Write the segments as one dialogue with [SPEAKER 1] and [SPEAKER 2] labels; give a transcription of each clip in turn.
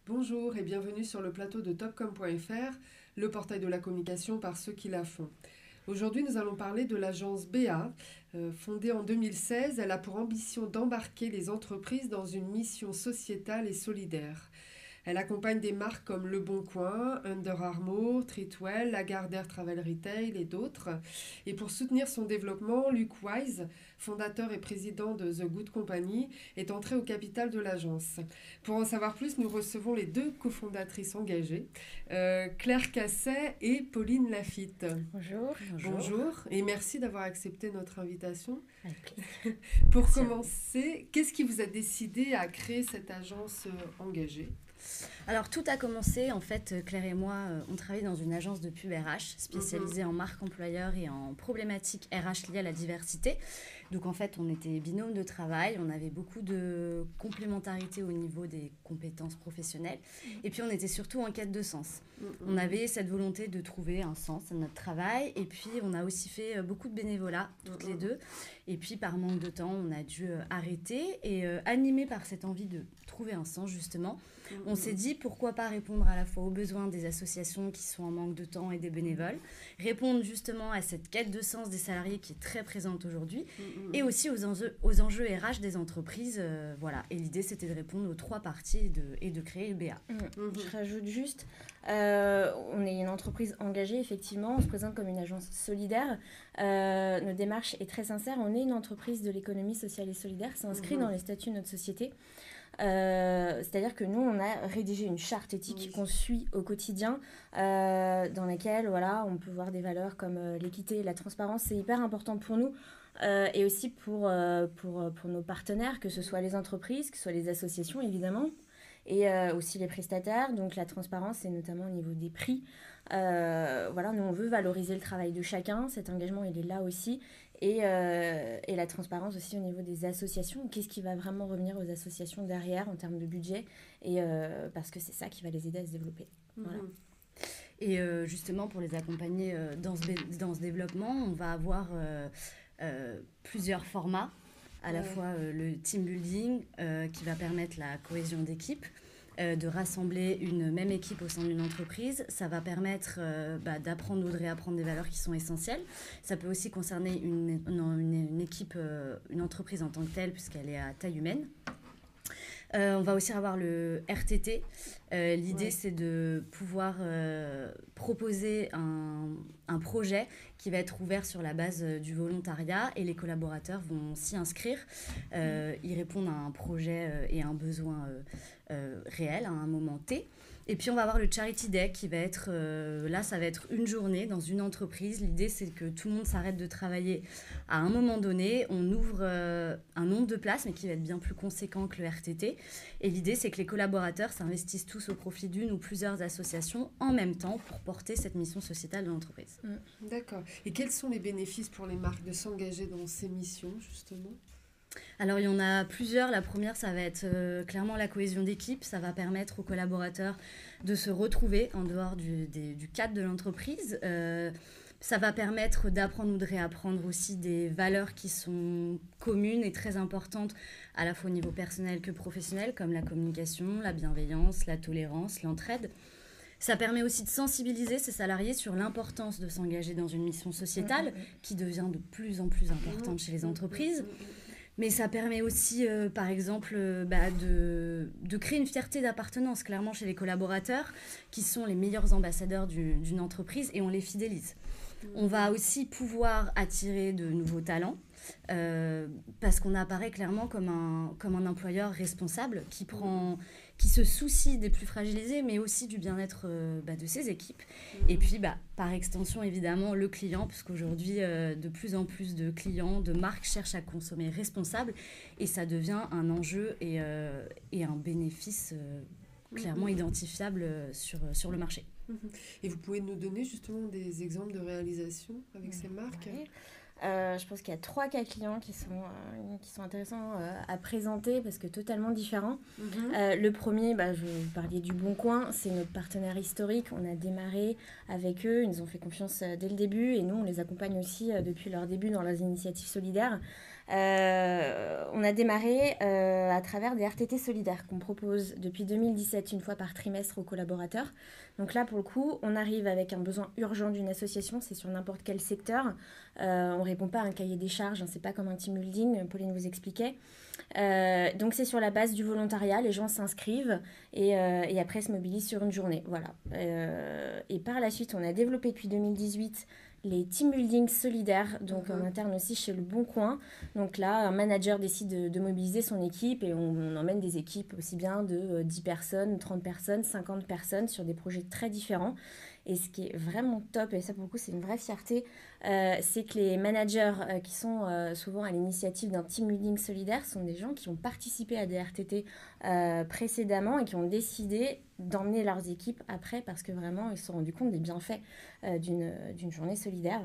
[SPEAKER 1] Bonjour et bienvenue sur le plateau de topcom.fr, le portail de la communication par ceux qui la font. Aujourd'hui, nous allons parler de l'agence BA. Fondée en 2016, elle a pour ambition d'embarquer les entreprises dans une mission sociétale et solidaire. Elle accompagne des marques comme Le Bon Coin, Under Armour, Treatwell, Lagardère Travel Retail et d'autres. Et pour soutenir son développement, Luke Wise, fondateur et président de The Good Company, est entré au capital de l'agence. Pour en savoir plus, nous recevons les deux cofondatrices engagées, Claire Casset et Pauline Lafitte.
[SPEAKER 2] Bonjour.
[SPEAKER 1] Bonjour et merci d'avoir accepté notre invitation.
[SPEAKER 2] Avec plaisir.
[SPEAKER 1] Pour
[SPEAKER 2] Merci
[SPEAKER 1] commencer, qu'est-ce qui vous a décidé à créer cette agence engagée ?
[SPEAKER 2] Alors tout a commencé, en fait, Claire et moi, on travaille dans une agence de pub RH spécialisée en marque employeur et en problématiques RH liées à la diversité. Donc en fait, on était binômes de travail, on avait beaucoup de complémentarité au niveau des compétences professionnelles et puis on était surtout en quête de sens. On avait cette volonté de trouver un sens à notre travail et puis on a aussi fait beaucoup de bénévolat, toutes les deux. Et puis par manque de temps, on a dû arrêter et animés par cette envie de trouver un sens justement, on s'est dit pourquoi pas répondre à la fois aux besoins des associations qui sont en manque de temps et des bénévoles, répondre justement à cette quête de sens des salariés qui est très présente aujourd'hui et aussi aux enjeux RH des entreprises. Voilà. Et l'idée c'était de répondre aux trois parties et de créer le BA.
[SPEAKER 3] Je rajoute juste, on est une entreprise engagée effectivement, on se présente comme une agence solidaire. Notre démarche est très sincère, on est une entreprise de l'économie sociale et solidaire, c'est inscrit dans les statuts de notre société. C'est-à-dire que nous, on a rédigé une charte éthique qu'on suit au quotidien, dans laquelle on peut voir des valeurs comme l'équité et la transparence. C'est hyper important pour nous et aussi pour nos partenaires, que ce soit les entreprises, que ce soit les associations évidemment, et aussi les prestataires. Donc la transparence, c'est notamment au niveau des prix. Nous, on veut valoriser le travail de chacun. Cet engagement, il est là aussi. Et la transparence aussi au niveau des associations. Qu'est-ce qui va vraiment revenir aux associations derrière en termes de budget et parce que c'est ça qui va les aider à se développer. Voilà.
[SPEAKER 2] Et justement, pour les accompagner dans ce développement, on va avoir plusieurs formats. À la fois le team building qui va permettre la cohésion d'équipe, de rassembler une même équipe au sein d'une entreprise. Ça va permettre d'apprendre ou de réapprendre des valeurs qui sont essentielles. Ça peut aussi concerner une équipe, une entreprise en tant que telle, puisqu'elle est à taille humaine. On va aussi avoir le RTT. L'idée, c'est de pouvoir proposer un projet qui va être ouvert sur la base du volontariat et les collaborateurs vont s'y inscrire. Ils répondent à un projet et à un besoin réel à un moment T. Et puis, on va avoir le Charity Day qui va être... là, ça va être une journée dans une entreprise. L'idée, c'est que tout le monde s'arrête de travailler à un moment donné. On ouvre un nombre de places, mais qui va être bien plus conséquent que le RTT. Et l'idée, c'est que les collaborateurs s'investissent tous au profit d'une ou plusieurs associations en même temps pour porter cette mission sociétale de l'entreprise.
[SPEAKER 1] D'accord. Et quels sont les bénéfices pour les marques de s'engager dans ces missions, justement ?
[SPEAKER 2] Alors, il y en a plusieurs. La première, ça va être clairement la cohésion d'équipe. Ça va permettre aux collaborateurs de se retrouver en dehors du cadre de l'entreprise. Ça va permettre d'apprendre ou de réapprendre aussi des valeurs qui sont communes et très importantes, à la fois au niveau personnel que professionnel, comme la communication, la bienveillance, la tolérance, l'entraide. Ça permet aussi de sensibiliser ces salariés sur l'importance de s'engager dans une mission sociétale qui devient de plus en plus importante chez les entreprises. Mais ça permet aussi, par exemple, de créer une fierté d'appartenance, clairement, chez les collaborateurs, qui sont les meilleurs ambassadeurs d'une entreprise, et on les fidélise. On va aussi pouvoir attirer de nouveaux talents, parce qu'on apparaît clairement comme un employeur responsable qui se soucie des plus fragilisés, mais aussi du bien-être de ses équipes. Et puis, par extension, évidemment, le client, puisqu'aujourd'hui, de plus en plus de clients, de marques cherchent à consommer responsable, et ça devient un enjeu et un bénéfice clairement identifiable sur le marché.
[SPEAKER 1] Et vous pouvez nous donner justement des exemples de réalisation avec ces marques ?
[SPEAKER 3] Je pense qu'il y a 3 cas clients qui sont intéressants à présenter parce que totalement différents. Le premier, je vais vous parler du Bon Coin, c'est notre partenaire historique. On a démarré avec eux, ils nous ont fait confiance dès le début et nous, on les accompagne aussi depuis leur début dans leurs initiatives solidaires. On a démarré à travers des RTT solidaires qu'on propose depuis 2017 une fois par trimestre aux collaborateurs. Donc là, pour le coup, on arrive avec un besoin urgent d'une association, c'est sur n'importe quel secteur. On ne répond pas à un cahier des charges, c'est pas comme un team building, Pauline vous expliquait. Donc c'est sur la base du volontariat, les gens s'inscrivent et après se mobilisent sur une journée. Voilà. Et par la suite, on a développé depuis 2018 les team building solidaires, donc en interne aussi chez Le Bon Coin. Donc là, un manager décide de mobiliser son équipe et on emmène des équipes aussi bien de 10 personnes, 30 personnes, 50 personnes sur des projets très différents. Et ce qui est vraiment top, et ça pour le coup c'est une vraie fierté, c'est que les managers qui sont souvent à l'initiative d'un team building solidaire sont des gens qui ont participé à des RTT précédemment et qui ont décidé d'emmener leurs équipes après parce que vraiment ils se sont rendus compte des bienfaits d'une journée solidaire.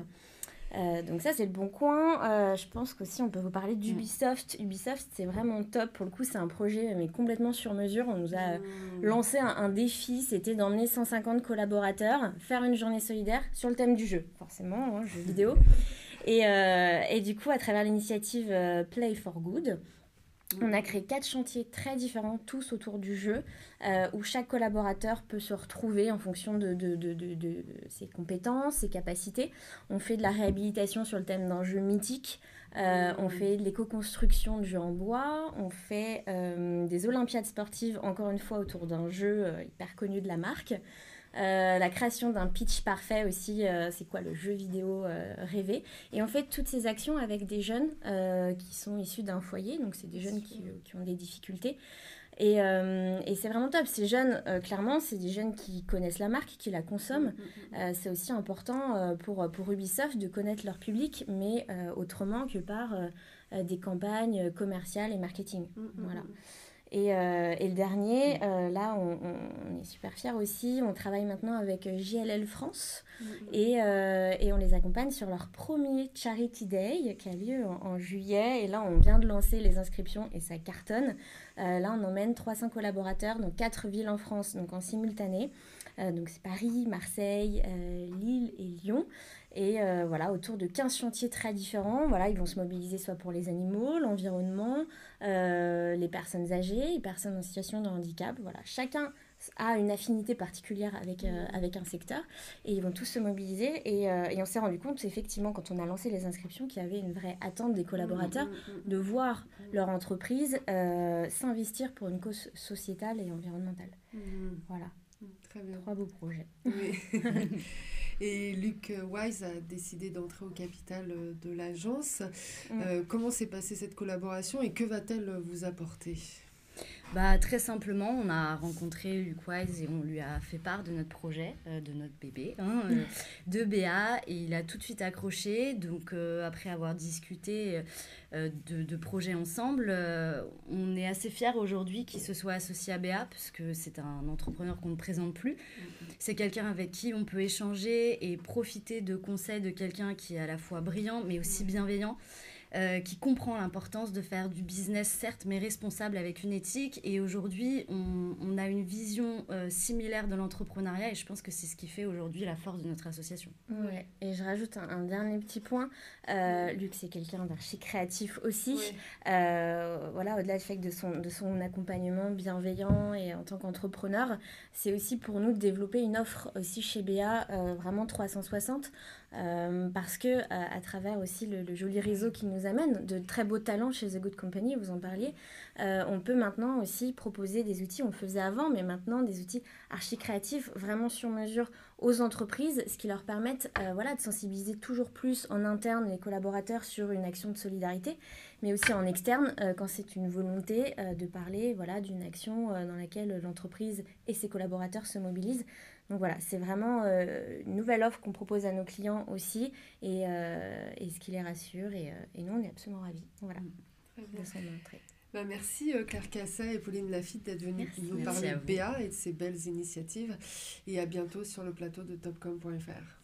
[SPEAKER 3] Donc ça c'est Le Bon Coin. Je pense qu'aussi on peut vous parler d'Ubisoft. Ubisoft c'est vraiment top, pour le coup c'est un projet mais complètement sur mesure. On nous a lancé un défi, c'était d'emmener 150 collaborateurs faire une journée solidaire sur le thème du jeu, forcément, jeu vidéo. Et du coup à travers l'initiative Play for Good, on a créé 4 chantiers très différents, tous autour du jeu, où chaque collaborateur peut se retrouver en fonction de ses compétences, ses capacités. On fait de la réhabilitation sur le thème d'un jeu mythique, on fait de l'éco-construction de jeux en bois, on fait des olympiades sportives, encore une fois, autour d'un jeu hyper connu de la marque. La création d'un pitch parfait aussi, c'est quoi le jeu vidéo rêvé. Et on fait toutes ces actions avec des jeunes qui sont issus d'un foyer, donc c'est des jeunes qui ont des difficultés. Et c'est vraiment top. Ces jeunes, clairement, c'est des jeunes qui connaissent la marque, qui la consomment. C'est aussi important pour Ubisoft de connaître leur public, mais autrement que par des campagnes commerciales et marketing. Voilà. Et le dernier, là, on est super fiers aussi. On travaille maintenant avec JLL France et on les accompagne sur leur premier Charity Day qui a lieu en juillet. Et là, on vient de lancer les inscriptions et ça cartonne. Là, on emmène 300 collaborateurs dans 4 villes en France, donc en simultané. Donc c'est Paris, Marseille, Lille et Lyon. Et voilà, autour de 15 chantiers très différents. Voilà, ils vont se mobiliser soit pour les animaux, l'environnement, les personnes âgées, les personnes en situation de handicap. Voilà, chacun a une affinité particulière avec un secteur et ils vont tous se mobiliser. Et on s'est rendu compte, effectivement, quand on a lancé les inscriptions, qu'il y avait une vraie attente des collaborateurs de voir leur entreprise s'investir pour une cause sociétale et environnementale. Voilà.
[SPEAKER 1] Très bien.
[SPEAKER 3] 3 beaux projets.
[SPEAKER 1] Oui. Et Luc Wise a décidé d'entrer au capital de l'agence. Comment s'est passée cette collaboration et que va-t-elle vous apporter ?
[SPEAKER 2] Très simplement, on a rencontré Luc Wise et on lui a fait part de notre projet, de notre bébé, de BA, et il a tout de suite accroché. Donc, après avoir discuté de projets ensemble, on est assez fiers aujourd'hui qu'il se soit associé à BA, parce que c'est un entrepreneur qu'on ne présente plus. C'est quelqu'un avec qui on peut échanger et profiter de conseils de quelqu'un qui est à la fois brillant, mais aussi bienveillant. Qui comprend l'importance de faire du business, certes, mais responsable avec une éthique. Et aujourd'hui, on a une vision similaire de l'entrepreneuriat et je pense que c'est ce qui fait aujourd'hui la force de notre association.
[SPEAKER 3] Ouais. Et je rajoute un dernier petit point. Luc, c'est quelqu'un d'archi créatif aussi. Oui. Voilà, au-delà du fait de son accompagnement bienveillant et en tant qu'entrepreneur, c'est aussi pour nous de développer une offre aussi chez BA vraiment 360. Parce que à travers aussi le joli réseau qui nous amène de très beaux talents chez The Good Company, vous en parliez, on peut maintenant aussi proposer des outils, on le faisait avant, mais maintenant des outils archi créatifs vraiment sur mesure aux entreprises, ce qui leur permettent de sensibiliser toujours plus en interne les collaborateurs sur une action de solidarité, mais aussi en externe quand c'est une volonté de parler d'une action dans laquelle l'entreprise et ses collaborateurs se mobilisent. Donc voilà, c'est vraiment une nouvelle offre qu'on propose à nos clients aussi et ce qui les rassure. Et nous, on est absolument ravis de son entrée.
[SPEAKER 1] Merci Claire Casset et Pauline Lafitte d'être venues nous parler de BA et de ces belles initiatives. Et à bientôt sur le plateau de topcom.fr.